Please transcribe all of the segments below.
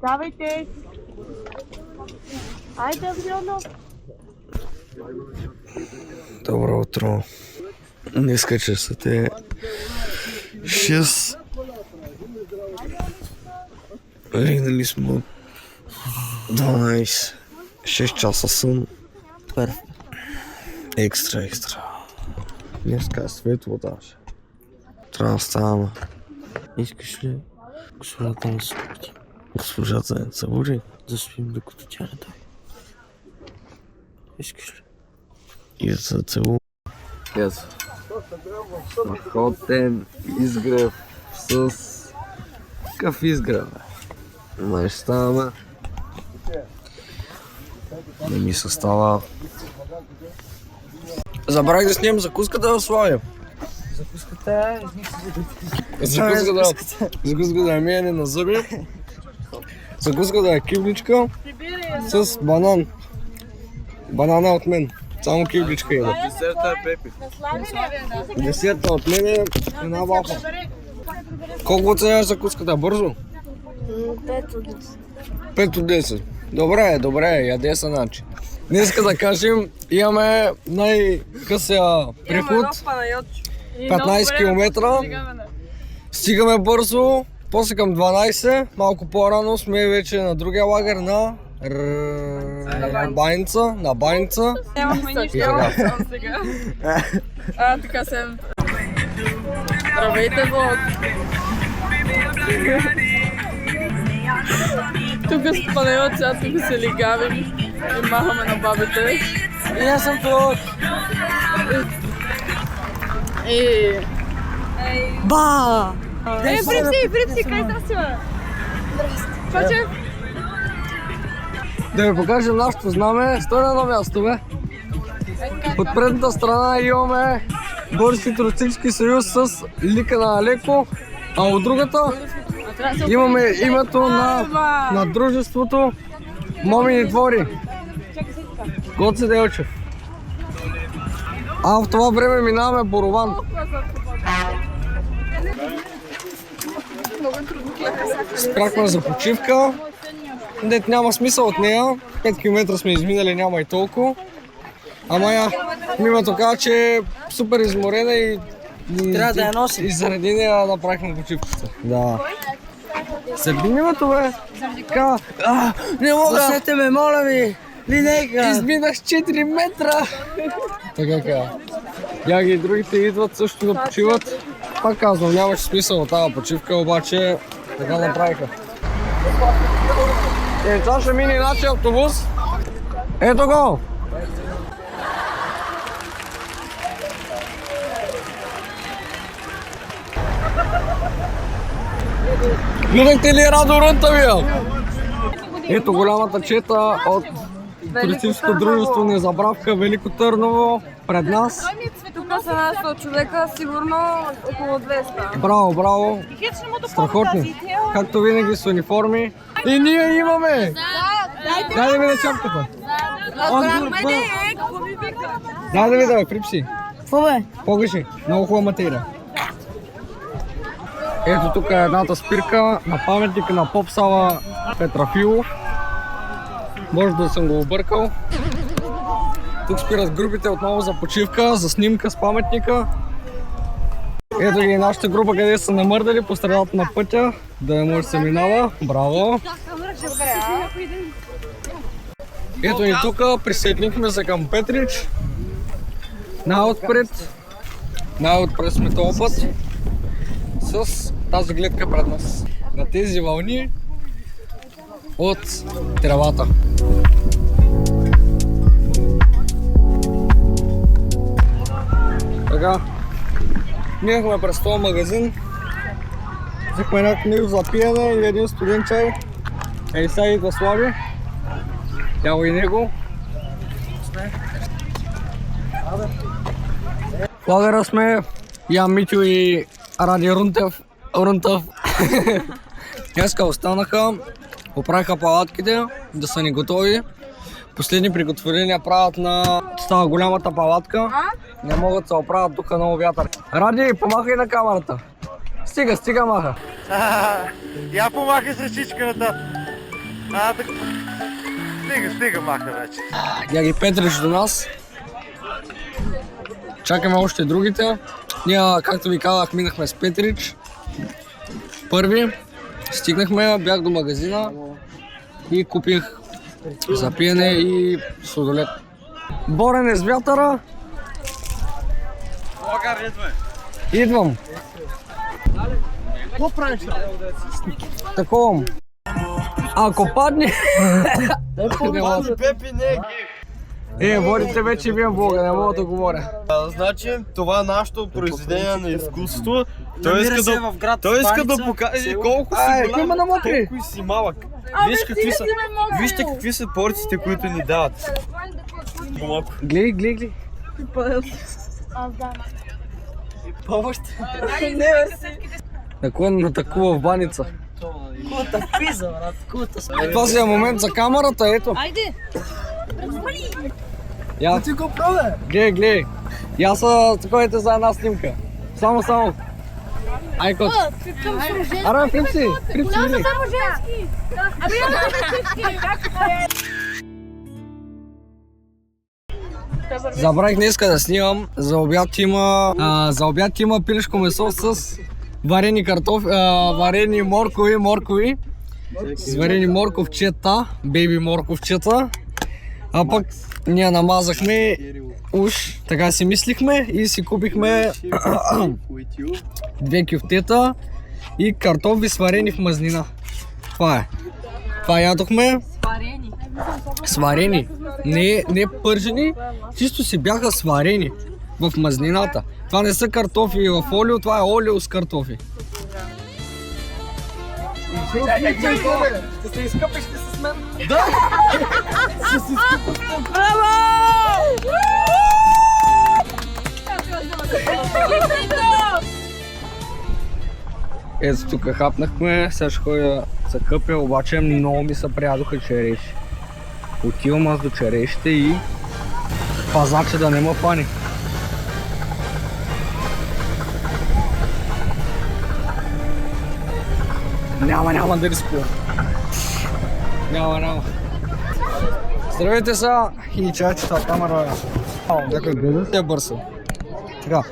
Давайте! Айде, Аврионов! Добро утро. Днеска часът е 6. Легнали сме от 12. 6 часа сън. Екстра. Днеска е светло даже. Трябва да ставаме. Искаш ли госпожата да се събуди? Госпожата не се буди. Да спим докато тя не дойде. Искаш ли? И да се целува. Ето. Страхотен изгрев с... Какъв изгрев, бе? Май ще ставаме. Не ми се става. Забравих да снимам закуската да слагам. Закуската е миене на зъби. Закуската е кивличка с банан. Банана от мен. Само кивличка има. Десерта е Пепи. Десерта от мен е една вафа. Колко оценяваш закуската? Бързо? 5 от 10. 5 от 10. Добре, яде се начин. Днеска да кажем, имаме най-късия преход. 15 км. Стигаме бързо, после към 12. Малко по-рано сме вече на другия лагер на Баница. Нямахме нищо, сега. Така се... Здравейте, Бог! Тук с Панайот, сега тук се лигавим и махаме на бабите. И аз съм тук! И... Ба! Припси, кай здрасти, бе? Чочев? Да ви покажем нашето знаме. Стой на едно място, бе. От предната страна имаме Български туристически съюз с лика на Алеко, а от другата имаме името на дружеството Момини двори. Гоце Делчев. А в това време минаваме Борован. Спряхме за почивка. Дет няма смисъл от нея. 5 км сме изминали, няма и толкова. Ама мимато каза, че е супер изморена и Трябва да я носи. И заради нея направихме почивката. Да. Сърди мимато, бе. Така. Не мога. Носете ме, моля ви! Линейка! Изминах 4 метра. Така. Яги и другите идват също да почиват. Пак казвам, нямаше смисъл от тази почивка, обаче така направиха. Това ще мине нашия автобус. Ето го! Видахте ли Радо Рънтавия? Ето голямата чета от туристическо дружество Незабравка Велико Търново пред нас. Тук са нас 100 човека, сигурно около 200. Браво! Страхотни! Както винаги с униформи. И ние имаме! Дай да видя шапката! Дай да видя, Припси! Какво, бе? Погреши! Много хубава материя. Ето тук е едната спирка на паметника на поп Сава Петрафилов. Може да съм го объркал. Тук спират групите отново за почивка, за снимка с паметника. Ето ги нашата група, къде са намърдали по средата на пътя, да не може да се минава. Браво! Ето и тук присъединихме се към Петрич. Най-отпред сме този път с тази гледка пред нас. На тези вълни от тревата. Така, минахме през този магазин, взехме някакво нещо за пиене и един студен чай. Ей сега идва Слави, тяло и него. В лагера сме Ян Митю и Ради Рунтев. Днеска останаха, оправиха палатките да са ни готови. Последни приготовления правят на става голямата палатка. Не могат да се оправят, тук много вятър. Ради, помахай на камерата. Стига, маха. Я помахай с ръчичката. Стига, маха вече. Ги Петрич до нас. Чакаме още другите. Ние, както ви казах, минахме с Петрич. Първи. Стигнахме, бях до магазина и купих за пиене и сладолед. Борене с вятъра. Идвам. Какво правиш? Такова. Ако падне... Пепи не е водите вече вие Бога, не мога да говоря. Значи, това е нашето произведение на изкуството. Той иска да покаже колко си голям, има на мокри. колко си малък. Вижте какви са порциите, които ни дават. Малко. Гледай. Помощ. На такова в баница. Кута пиза, брат, кута. Това си е момент за камерата, ето. Айде! Я. Ти го правя? Гледай. Я са таковете за една снимка. Само. Ай, кот. Ара, припси, гледай. Само женски! Абе, я да Забравих днеска да снимам. За обяд има пилешко месо с варени картофи, варени моркови, с варени морковчета, бейби морковчета. А пък ние намазахме уж, така си мислихме и си купихме 2 кюфтета и картофи сварени в мазнина. Това ядохме. Сварени. Не пържени, чисто си бяха сварени в мазнината. Това не са картофи в олио, това е олио с картофи. Ще се изкъпиш ли с мен? Да! Ще се изкъпиш с мен. Ето тук хапнахме, сега ще ходя за къпя, обаче много ми се приядоха череши. Отивам аз до черешите и пазаче да не ме пани. Няма да рискувам. Няма. Здравейте са и чайчета, камера. Някой гледа? Те бърса. Така.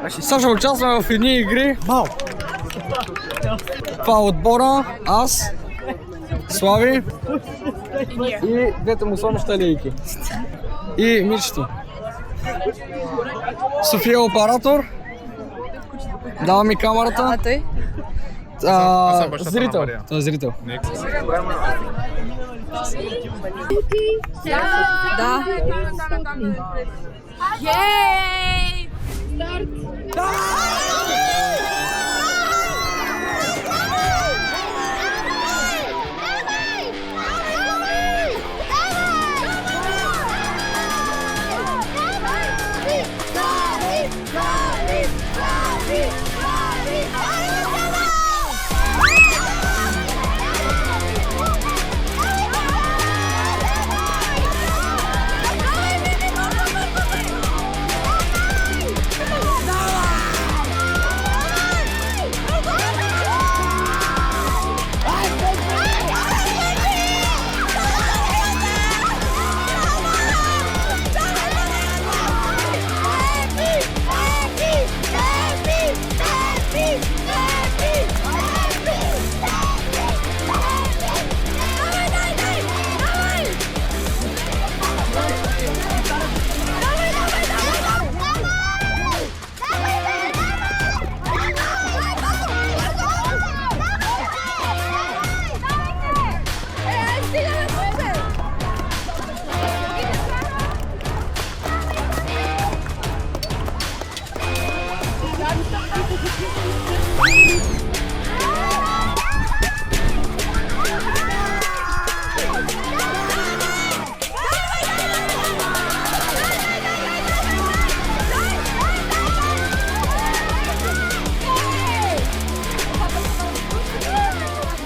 Сега ще участваме в едни игри. Това е отбора, аз, Слави и двете му са щалийки. И Мичето. София е оператор. Дава ми камерата. А той? Зрител. Той е зрител. Да. Ей!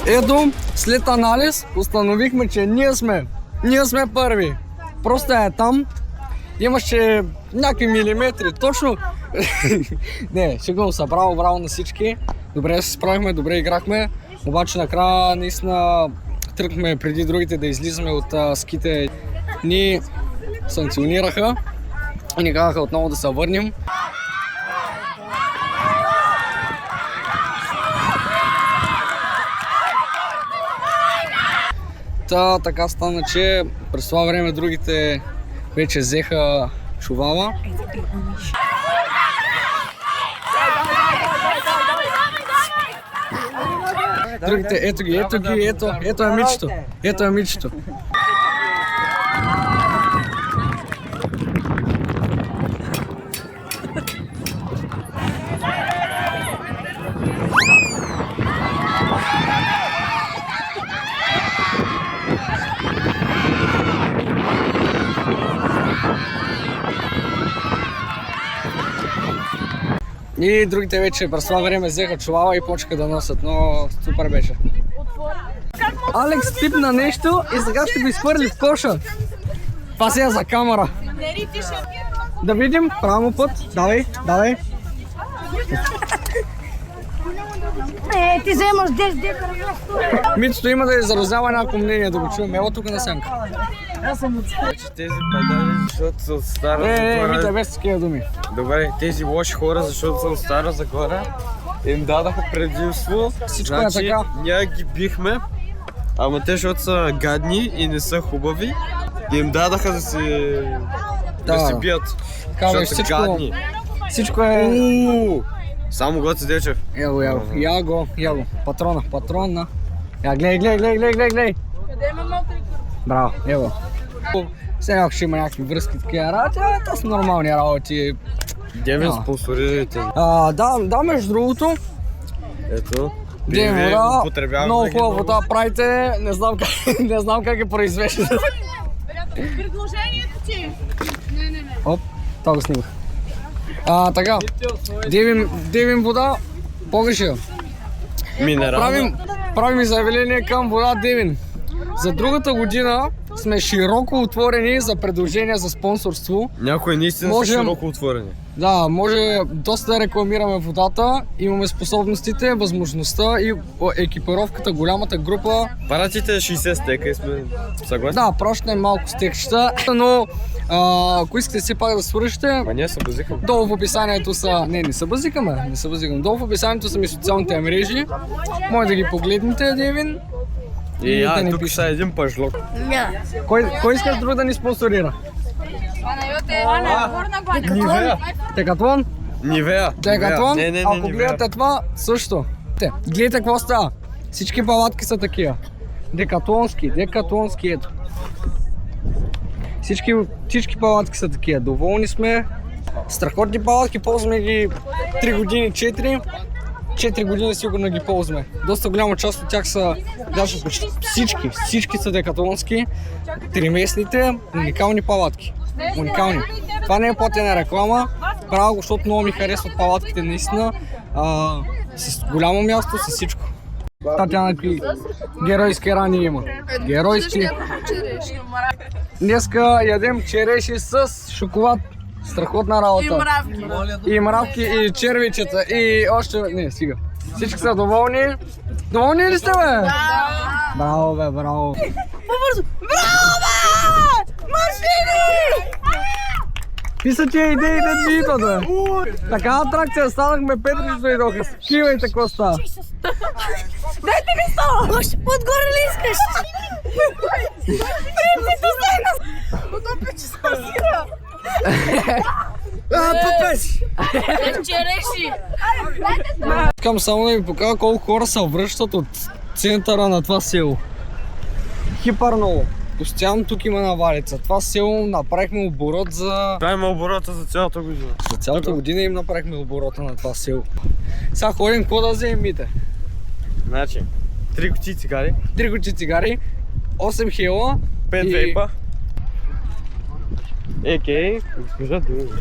Ето, след анализ установихме, че ние сме първи. Просто е там, имаше някакви милиметри, точно. Не, шегувам се, браво на всички. добре се справихме, добре играхме, обаче накрая наистина тръгнахме преди другите да излизаме от ските. Ни санкционираха и ни казаха отново да се върнем. Така стана, че през това време другите вече взеха чувала. Другите, ето е мичето. Ето е мичето. И другите вече през това време взеха чувала и почнаха да носят, но супер беше. Алекс пипна нещо и сега ще го изхвърли в коша. Това сега за камера. Да видим, правилно път. Давай, давай. Ти вземаш 10 Митото има да изразява някакво мнение, да го чуем. Ево тук на сянка. Тези педали, защото са от Стара Загора. Мите, без такива думи. Добре, тези лоши хора, защото са от Стара Загора, им дадаха предимство. Всичко значи, е така. ние ги бихме, ама те, защото са гадни и не са хубави, им дадаха да се бият. Така, бе, Защото са гадни. всичко е... Само Гоце Дечев. Ево. Яго. Патрона. Я, гледай. Къде има мокри? Браво, ево. Сега ще има някакви връзки, такива работи, това са нормални работи. Девин спонсорирайте. Да, между другото, Ето. Девин вода, употребяваме много ги хубава вода правите, не знам как я произвеждате. Предложението ти. Не. Оп, това го снимах. Така, Девин вода, погреши. Минерална. Правим заявление към вода Девин. За другата година сме широко отворени за предложения за спонсорство. Някои наистина са широко отворени. Да, може доста да рекламираме водата, имаме способностите, възможността и екипировката, голямата група. Паратите 60 стека и сме съгласни. Да, пращаме малко стекчета, но ако искате си пак да свършите, А ние се базикаме. долу в описанието са... Не се базикаме. Долу в описанието са ми социалните мрежи. Може да ги погледнете, Девин. И да ни тук пишете. са един пажлок. Кой иска друг да ни спонсорира? Нивея. Декатлон? Нивея. Декатлон? Не, Ако Нивея. гледате това, също. Гледайте какво става. Всички палатки са такива. Декатлонски, ето. Всички палатки са такива. Доволни сме. Страхотни палатки, ползваме ги 3 години, 4 години сигурно ги ползваме. Доста голяма част от тях са, даже почти всички са декатлонски. Триместните, уникални палатки. Уникални. Това не е платена реклама, правя го, защото много ми харесват палатките наистина. С голямо място, с всичко. Татяна, какви геройски рани има. Геройски. Днеска ядем череши с шоколад. Страхотна работа. И мравки, и червичета, и още... Не, стига. Всички са доволни. Доволни ли сте, бе? Да! Браво, бе, браво. По-бързо! Браво, бе! Машини! Писа ти идеи да джиито, бе. Така атракция, станахме 5 лично дойдоха. Кивайте, какво става? Дайте ми стол! Още подгоре ли искаш? Приемте до сайна! Потопя, че спасира! Попеш! Череши! Искам само да ви покажа колко хора се връщат от центъра на това село. Хипар много. Постоянно тук има навалица. Това село направихме оборот за... Правим оборота за цялата година. За цялата година им направихме оборота на това село. Сега ходим, какво да вземем мите? Значи, 3 кутии цигари, 3 кутии цигари, 8 хела 5 и... вейпа. Госпожа Дюга.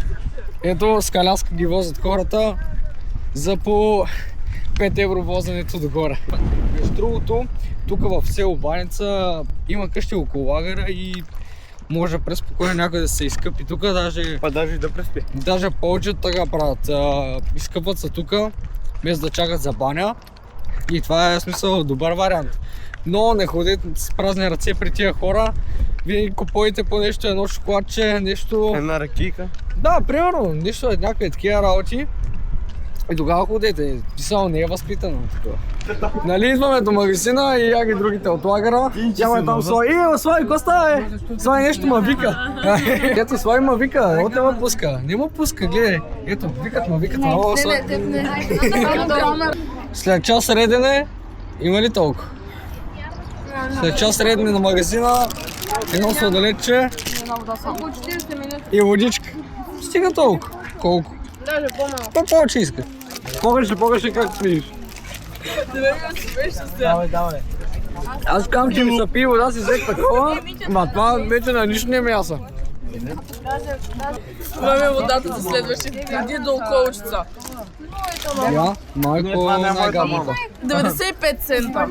Ето с коляска ги возят хората за по 5 евро возенето догоре. Между другото, тук в село Баница има къщи около лагера и може преспокойно някой да се изкъпи тук, даже Даже и да преспи. повече от така правят. Изкъпват се тук, без да чакат за баня. И това е смисъл добър вариант. Но не ходете с празни ръце при тия хора. Вие купувайте по нещо, едно шоколадче, нещо... Една ракийка. Да, примерно, нещо е някакви такива работи. И тогава ходете. Писал не е възпитано такова. Нали идваме до магазина и я ги другите от лагера. Тя там Слави. Слави, какво става, бе? Слави нещо ма вика. Ето, Слави ма вика, от не ма пуска. Не ма пуска, гледай. Ето, викат ма викат. След час редене, има ли толкова? След час редене на магазина, едно сладолетче и водичка. Стига толкова. Колко? Даже по-малко. Повече иска. Погаше как стоиш. Давай. Аз казвам, че ми са пи вода, си взех такова, ма това вече на нищо не е мяса. Това ми е водата за следващите. Иди до околчица. Я, майко най-гадната. 95 цента.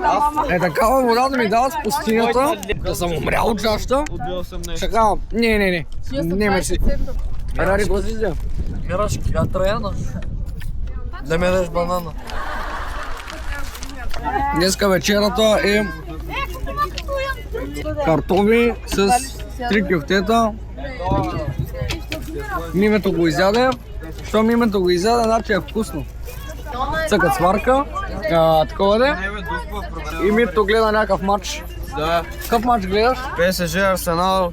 Е такава вода да ми дават в пустинята, да съм умрял от жажда. Ще казвам, не, мерси. Рари, какво си взел? Мирашки, а Траяна? Да ми дадеш банана. Днеска вечерата е картофи с 3 кюфтета. Мимето го изяде. Що мимето го изяде, значи е вкусно. Цъкат сварка, такова де. И Мито гледа някакъв матч. Да. Какъв матч гледаш? ПСЖ Арсенал.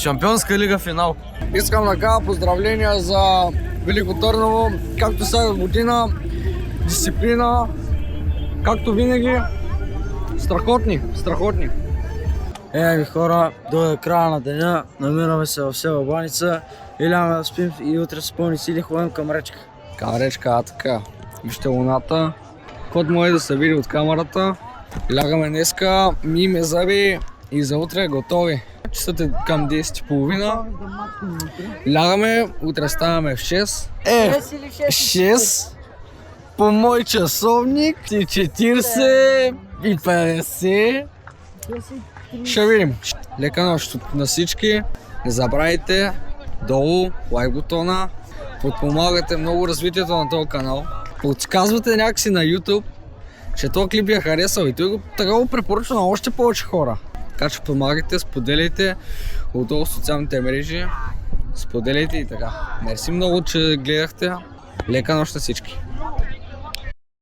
Шампионска лига финал. Искам да кажа поздравления за Велико Търново, както всяка година, дисциплина, както винаги, страхотни. Ви хора, дойде края на деня, намираме се в село Баница, иляме да спим и утре с пълни сили ходим към речка. Към речка, така. Вижте луната. Код може да се види от камерата. Лягаме днеска, миме зъби и за утре готови. Часът е към 10:30. Лягаме, утре ставаме в 6. 6 по мой часовник, 40 и 50. Ще видим. Лека нощ на всички. Не забравяйте долу лайк бутона. Подпомагате много развитието на този канал. Подсказвате някакси на YouTube, че този клип ви е харесал и той го препоръчва на още повече хора. Така че помагайте, споделяйте отдолу в социалните мрежи. Споделяйте и така. Мерси много, че гледахте. Лека нощ на всички.